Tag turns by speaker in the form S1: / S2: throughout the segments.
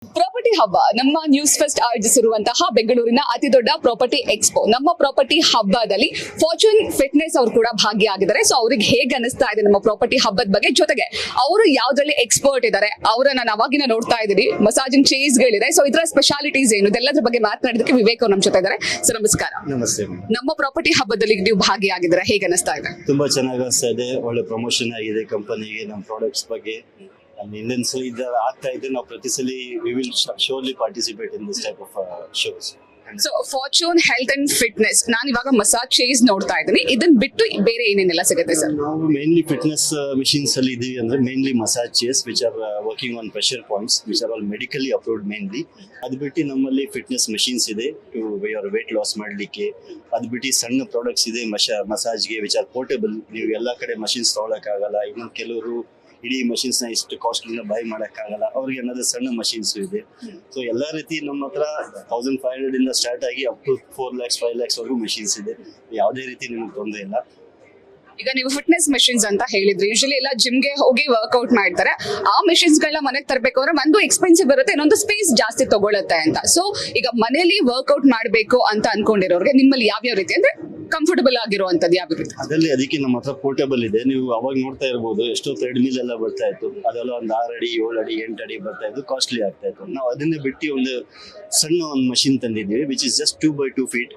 S1: Property ಹಬ್ಬ ನಮ್ಮ news fest ಆಯೋಜಿಸಿರುವಂತಹ ಬೆಂಗಳೂರಿನ ಅತಿ ದೊಡ್ಡ ಪ್ರಾಪರ್ಟಿ ಎಕ್ಸ್ಪೋ. ನಮ್ಮ ಪ್ರಾಪರ್ಟಿ ಹಬ್ಬದಲ್ಲಿ ಫಾರ್ಚೂನ್ ಫಿಟ್ನೆಸ್ ಅವರು ಕೂಡ ಭಾಗಿಯಾಗಿದ್ದಾರೆ. ಸೊ ಅವ್ರಿಗೆ ಹೇಗೆ ಅನಿಸ್ತಾ ಇದೆ ನಮ್ಮ ಪ್ರಾಪರ್ಟಿ ಹಬ್ಬದ ಬಗ್ಗೆ, ಜೊತೆಗೆ ಅವರು ಯಾವ್ದ್ರಲ್ಲಿ ಎಕ್ಸ್ಪರ್ಟ್ ಇದ್ದಾರೆ ಅವರನ್ನ ನಾವಾಗಿನ ನೋಡ್ತಾ ಇದ್ದೀವಿ. ಮಸಾಜಿಂಗ್ ಚೇರ್ಸ್ ಗಳಿದೆ. ಸೊ ಇದರ ಸ್ಪೆಷಾಲಿಟೀಸ್ ಏನು ಇದೆಲ್ಲದ್ರ ಬಗ್ಗೆ ಮಾತನಾಡೋದಕ್ಕೆ ವಿವೇಕ್ ಅವರು ನಮ್ಮ ಜೊತೆ ಇದ್ದಾರೆ. ಸೊ ನಮಸ್ಕಾರ.
S2: ನಮಸ್ತೆ.
S1: ನಮ್ಮ ಪ್ರಾಪರ್ಟಿ ಹಬ್ಬದಲ್ಲಿ ನೀವು ಭಾಗಿಯಾಗಿದ್ದಾರೆ, ಹೇಗೆ ಅನಿಸ್ತಾ ಇದೆ?
S2: ತುಂಬಾ ಚೆನ್ನಾಗಿ ಅನಿಸ್ತಾ ಇದೆ. ಒಳ್ಳೆ ಪ್ರಮೋಷನ್ ಆಗಿದೆ ಕಂಪನಿಗೆ, ನಮ್ಮ ಪ್ರಾಡಕ್ಟ್ಸ್ ಬಗ್ಗೆ. ಇಂಡಿಯನ್ ಸಲ ಆಗ್ತಾ ಇದೆ. ನಾವು ಪ್ರತಿ ಸಲ we will surely participate in this type of shows.
S1: So fortune health and fitness, ನಾನು ಇವಾಗ ಮಸಾಜ್ ಚೇರ್ಸ್ ನೋಡ್ತಾ ಇದ್ದೀನಿ. ಇದನ್ನ ಬಿಟ್ಟು ಬೇರೆ ಏನೇನೆಲ್ಲ ಸಿಗುತ್ತೆ ಸರ್?
S2: ನಾವು ಮೇನ್ಲಿ ಫಿಟ್ನೆಸ್ ಮಿಷಿನ್ಸ್ ಅಲ್ಲಿ ಇದೀವಿ. ಅಂದ್ರೆ mainly massage chairs which are working on pressure points which are all medically approved mainly. ಅದು ಬಿಟ್ಟು ನಮ್ಮಲ್ಲಿ ಫಿಟ್ನೆಸ್ ಮಿಷಿನ್ಸ್ ಇದೆ ಟು ಯುವರ್ ವೇಟ್ ಲಾಸ್ ಮಾಡಲಿಕ್ಕೆ. ಅದು ಬಿಟ್ಟು ಸಣ್ಣ ಪ್ರಾಡಕ್ಟ್ಸ್ ಇದೆ ಮಸಾಜ್ಗೆ ವಿಚ್ ಆರ್ ಪೋರ್ಟೇಬಲ್. ನೀವು ಎಲ್ಲಾ ಕಡೆ ಮಷಿನ್ಸ್ ತಗೊಳಕ್ಕಾಗಲ್ಲ. ಇನ್ನೊಂದು ಕೆಲವರು ಇಡೀ ಮಷಿನ್ಸ್ ನ ಇಷ್ಟು ಕಾಸ್ಟ್ಲಿನ ಬೈ ಮಾಡಕ್ಕಾಗಲ್ಲ, ಅವ್ರಿಗೆ ಏನಾದ್ರು ಸಣ್ಣ ಮಷಿನ್ಸ್ ಇದೆ. ಸೊ ಎಲ್ಲಾ ರೀತಿ ನಮ್ಮ ಹತ್ರ 1500 ಇಂದ ಸ್ಟಾರ್ಟ್ ಆಗಿ ಅಪ್ ಟು 4 lakhs 5 lakhs ವರೆಗೂ ಮಷಿನ್ಸ್ ಇದೆ. ಯಾವುದೇ ರೀತಿ ನಿಮ್ಗೆ ತೊಂದರೆ ಇಲ್ಲ.
S1: ಈಗ ನೀವು ಫಿಟ್ನೆಸ್ ಮೆಷಿನ್ಸ್ ಅಂತ ಹೇಳಿದ್ರಿ, ಯೂಶಲಿ ಎಲ್ಲ ಜಿಮ್ಗೆ ಹೋಗಿ ವರ್ಕ್ಔಟ್ ಮಾಡ್ತಾರೆ. ಆ ಮೆಷಿನ್ಸ್ ಗಳನ್ನ ಮನೆಗೆ ತರಬೇಕು ಅಂದ್ರೆ ಒಂದು ಎಕ್ಸ್ಪೆನ್ಸಿವ್ ಬರುತ್ತೆ, ಇನ್ನೊಂದು ಸ್ಪೇಸ್ ಜಾಸ್ತಿ ತಗೊಳುತ್ತೆ ಅಂತ. ಸೊ ಈಗ ಮನೇಲಿ ವರ್ಕ್ಔಟ್ ಮಾಡಬೇಕು ಅಂತ ಅನ್ಕೊಂಡಿರೋರಿಗೆ ನಿಮ್ಮಲ್ಲಿ ಯಾವ್ಯಾವ ರೀತಿ ಅಂದ್ರೆ ಕಂಫರ್ಟಬಲ್ ಆಗಿರುವಂತದ್ದು ಯಾವ ರೀತಿ?
S2: ಅದಕ್ಕೆ ನಮ್ಮ ಹತ್ರ ಪೋರ್ಟೇಬಲ್ ಇದೆ. ನೀವು ಅವಾಗ ನೋಡ್ತಾ ಇರಬಹುದು, ಎಷ್ಟೋ ಥ್ರೆಡ್ ಮಿಲ್ ಎಲ್ಲ ಬರ್ತಾ ಇತ್ತು. ಅದೆಲ್ಲ ಒಂದು 6 ಅಡಿ 7 ಅಡಿ 8 ಅಡಿ ಬರ್ತಾ ಇತ್ತು, ಕಾಸ್ಟ್ಲಿ ಆಗ್ತಾ ಇತ್ತು. ನಾವು ಅದನ್ನೇ ಬಿಟ್ಟು ಒಂದು ಸಣ್ಣ ಒಂದು ಮಷಿನ್ ತಂದಿದ್ದೀವಿ which is just 2 by 2 feet.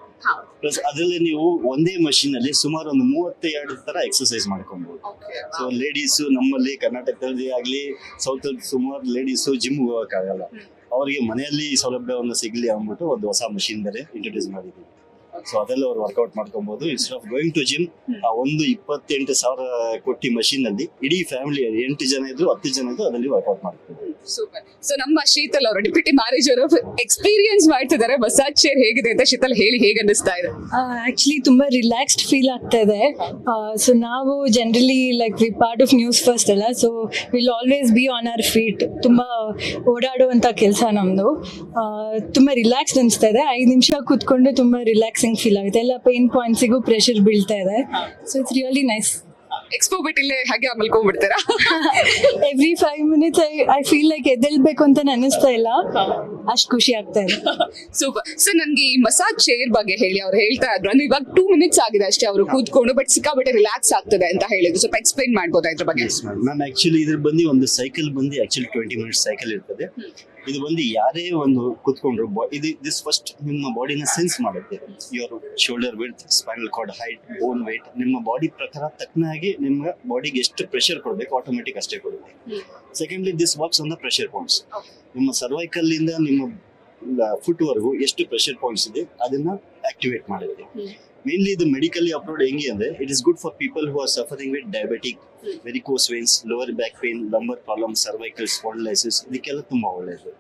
S2: Plus ಅದರಲ್ಲಿ ನೀವು ಒಂದೇ ಮಷಿನ್ ಅಲ್ಲಿ ಸುಮಾರು ಒಂದು 32 ತರ ಎಕ್ಸರ್ಸೈಸ್ ಮಾಡ್ಕೊಬಹುದು. ಸೊ ಲೇಡೀಸ್ ನಮ್ಮಲ್ಲಿ ಕರ್ನಾಟಕದಲ್ಲಿ ಆಗ್ಲಿ ಸೌತ್ ಅಲ್ಲಿ ಸುಮಾರು ಲೇಡೀಸ್ ಜಿಮ್ ಹೋಗಕ್ಕಾಗಲ್ಲ, ಅವರಿಗೆ ಮನೆಯಲ್ಲಿ ಸೌಲಭ್ಯವನ್ನು ಸಿಗ್ಲಿ ಅಂದ್ಬಿಟ್ಟು ಒಂದು ಹೊಸ ಮಷಿನ್ ಬೇರೆ ಇಂಟ್ರೊಡ್ಯೂಸ್ ಮಾಡಿದ್ದೀವಿ. ಸೊ ಅದೆಲ್ಲ ಅವ್ರು ವರ್ಕೌಟ್ ಮಾಡ್ಕೊಬಹುದು. Instead of going to gym, ಆ ಒಂದು 28,000 ಕೊಟ್ಟಿ ಮಷಿನ್ ಅಲ್ಲಿ ಇಡೀ ಫ್ಯಾಮಿಲಿ 8 ಜನ ಇದ್ರು 10 ಜನ ಇದ್ರು ಅದರಲ್ಲಿ ವರ್ಕೌಟ್ ಮಾಡ್ತಾರೆ.
S1: ಸೂಪರ್. ಸೊ ನಮ್ಮ ಶೀತಲ್ ಅವರು ಡೆಪ್ಯೂಟಿ ಮ್ಯಾನೇಜರ್ ಎಕ್ಸ್ಪೀರಿಯನ್ಸ್ ಮಾಡ್ತಿದ್ದಾರೆ. ಮಸಾಜ್ ಚೇರ್ ಹೇಗಿದೆ ಅಂತ ಶೀತಲ್ ಹೇಳಿ, ಹೇಗೆ ಅನಿಸ್ತಾ ಇದೆ?
S3: ಆಕ್ಚುಲಿ ತುಂಬಾ ರಿಲ್ಯಾಕ್ಸ್ಡ್ ಫೀಲ್ ಆಗ್ತಾ ಇದೆ. ಸೊ ನಾವು generally like we part of news first ಅಲ್ಲ, so will always be on our feet. ತುಂಬಾ ಓಡಾಡುವಂತ ಕೆಲಸ ನಮ್ದು. ತುಂಬಾ ರಿಲ್ಯಾಕ್ಸ್ಡ್ ಅನಿಸ್ತಾ ಇದೆ. 5 ನಿಮಿಷ ಕೂತ್ಕೊಂಡು ತುಂಬಾ ರಿಲ್ಯಾಕ್ಸಿಂಗ್ ಫೀಲ್ ಆಗುತ್ತೆ. ಎಲ್ಲ ಪೇನ್ ಪಾಯಿಂಟ್ಸಿಗೂ ಪ್ರೆಷರ್ ಬೀಳ್ತಾ ಇದೆ. So it's really nice.
S1: Expo ಬಿಟ್ಟಿಲ್ಲೇ ಹಾಗೆ ಮಲ್ಕೊಂಡ್ಬಿಡ್ತೀರಾ?
S3: Every 5 minutes I feel like ಎದ್ದೇಳ್ಬೇಕು ಅಂತ ಅನಿಸ್ತಾ ಇಲ್ಲ, ಅಷ್ಟು ಖುಷಿ ಆಗ್ತಾ ಇದೆ.
S1: ಸೂಪರ್. ಸೊ ನನ್ಗೆ ಈ ಮಸಾಜ್ ಚೇರ್ ಬಗ್ಗೆ ಹೇಳಿ. ಅವ್ರು ಹೇಳ್ತಾ ಇದ್ರು ಅಂದ್ರೆ ಇವಾಗ 2 minutes ಆಗಿದೆ ಅಷ್ಟೇ ಅವರು ಕೂತ್ಕೊಂಡು, ಬಟ್ ಸಿಕ್ಕಾಬಿಟ್ಟೆ ರಿಲ್ಯಾಕ್ಸ್ ಆಗ್ತದೆ ಅಂತ ಹೇಳಿದ್ರು. ಸ್ವಲ್ಪ ಎಕ್ಸ್ಪ್ಲೈನ್ ಮಾಡ್ಬೋದಾ ಇದ್ರ ಬಗ್ಗೆ?
S2: ಮ್ಯಾಮ್ ಆಕ್ಚುಲಿ ಇದ್ರ ಬಂದು ಒಂದು ಸೈಕಲ್ ಬಂದು ಆಕ್ಚುಲಿ 20 minutes ಸೈಕಲ್ ಇರ್ತದೆ. ಇದು ಬಂದು ಯಾರೇ ಒಂದು ಕೂತ್ಕೊಂಡ್ರು ಇದು ದಿಸ್ ಫಸ್ಟ್ ನಿಮ್ಮ ಬಾಡಿನ ಸೆನ್ಸ್ ಮಾಡುತ್ತೆ. Your shoulder width, spinal cord height, bone weight, ನಿಮ್ಮ ಬಾಡಿ ಪ್ರಕಾರ ತಕ್ಕನಾಗಿ ನಿಮ್ಮ ಬಾಡಿಗೆ ಎಷ್ಟು ಪ್ರೆಷರ್ ಕೊಡಬೇಕು ಆಟೋಮೆಟಿಕ್ ಅಷ್ಟೇ ಕೊಡುತ್ತೆ. Secondly this works on the pressure points. ನಿಮ್ಮ ಸರ್ವೈಕಲ್ ಇಂದ ನಿಮ್ಮ ಫುಟ್ ವರೆಗೂ ಎಷ್ಟು ಪ್ರೆಷರ್ ಪಾಯಿಂಟ್ಸ್ ಇದೆ ಅದನ್ನ ಆಕ್ಟಿವೇಟ್ ಮಾಡುತ್ತೆ. ಮೇನ್ಲಿ ಇದು ಮೆಡಿಕಲಿ ಅಪ್ರೂವ್ಡ್. ಹೆಂಗೆ ಅಂದ್ರೆ it is good for people who are suffering with diabetic, varicose veins, lower back pain, lumbar problem, cervical spondylosis, ಇದಕ್ಕೆಲ್ಲ ತುಂಬಾ ಒಳ್ಳೆಯದು.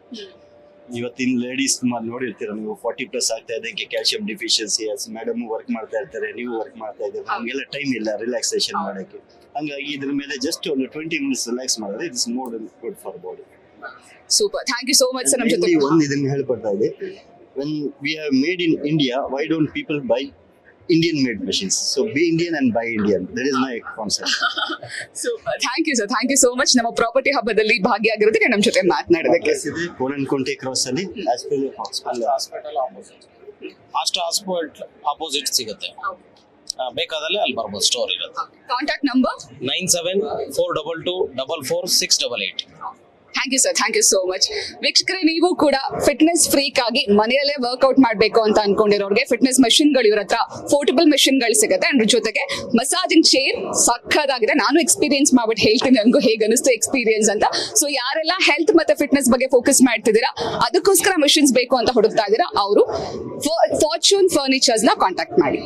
S2: ಇವತ್ತಿನ ಲೇಡೀಸ್ ನೋಡಿರ್ತೀರ ನೀವು, 40+ ಆಗ್ತಾ ಇದೆ, ಕ್ಯಾಲ್ಸಿಯಂ ಡಿಫಿಷಿಯನ್ಸಿ. ಮೇಡಮ್ ವರ್ಕ್ ಮಾಡ್ತಾ ಇರ್ತಾರೆ, ನೀವು ವರ್ಕ್ ಮಾಡ್ತಾ ಇದ್ದೀರಿ, ನಮಗೆಲ್ಲ ಟೈಮ್ ಇಲ್ಲ ರಿಲ್ಯಾಕ್ಸೇಷನ್ ಮಾಡಕ್ಕೆ. ಹಂಗಾಗಿ ಇದ್ರ ಮೇಲೆ ಜಸ್ಟ್ ಒಂದು 20 minutes ರಿಲ್ಯಾಕ್ಸ್ ಮಾಡಿದ್ರೆ it's more good for body.
S1: Super. Thank you so much sir. ನಮ್ಮ ಜೊತೆ
S2: ಒಂದು ಇದನ್ನ ಹೇಳ್ಕೊಡ್ತಾ ಇದೆ, when we have made in India, why don't people buy Indian made machines? So be Indian and buy Indian. That is my concept.
S1: Super. Thank you sir. Thank you so much ನಮ್ಮ property ಹಬ್ಬದಲ್ಲಿ ಭಾಗಿಯಾಗಿರೋದಕ್ಕೆ ನಮ್ಮ ಜೊತೆ ಮಾತನಾಡೋದಕ್ಕೆ.
S2: Konanakunte cross ಅಲ್ಲಿ hospital
S4: opposite ಸಿಗುತ್ತೆ. ಬೇಕಾದಲ್ಲಿ ಅಲ್ಲಿ ಬರ್ಬೋದು, ಸ್ಟೋರ್ ಇರುತ್ತೆ.
S1: Contact number
S4: 9742244688.
S1: Thank you sir. Thank you so much. ವೀಕ್ಷಕರೇ, ನೀವು ಕೂಡ ಫಿಟ್ನೆಸ್ ಫ್ರೀಕ್ ಆಗಿ ಮನೆಯಲ್ಲೇ ವರ್ಕ್ಔಟ್ ಮಾಡಬೇಕು ಅಂತ ಅನ್ಕೊಂಡಿರೋರಿಗೆ ಫಿಟ್ನೆಸ್ ಮೆಷಿನ್ಗಳು ಇವ್ರ ಹತ್ರ ಪೋರ್ಟಬಲ್ ಮೆಷಿನ್ಗಳು ಸಿಗುತ್ತೆ. ಅದ್ರ ಜೊತೆಗೆ ಮಸಾಜಿಂಗ್ ಚೇರ್ ಸಖತ್ತಾಗಿದೆ. ನಾನು ಎಕ್ಸ್ಪೀರಿಯನ್ಸ್ ಮಾಡ್ಬಿಟ್ಟು ಹೇಳ್ತೀನಿ ನನಗೂ ಹೇಗೆ ಅನಿಸ್ತು ಎಕ್ಸ್ಪೀರಿಯನ್ಸ್ ಅಂತ. ಸೊ ಯಾರೆಲ್ಲ ಹೆಲ್ತ್ ಮತ್ತೆ ಫಿಟ್ನೆಸ್ ಬಗ್ಗೆ ಫೋಕಸ್ ಮಾಡ್ತಿದ್ದೀರಾ, ಅದಕ್ಕೋಸ್ಕರ ಮೆಷಿನ್ಸ್ ಬೇಕು ಅಂತ ಹುಡುಕ್ತಾ ಇದ್ದೀರಾ, ಅವರು ಫಾರ್ಚೂನ್ ಫರ್ನಿಚರ್ಸ್ ನ ಕಾಂಟ್ಯಾಕ್ಟ್ ಮಾಡಿ.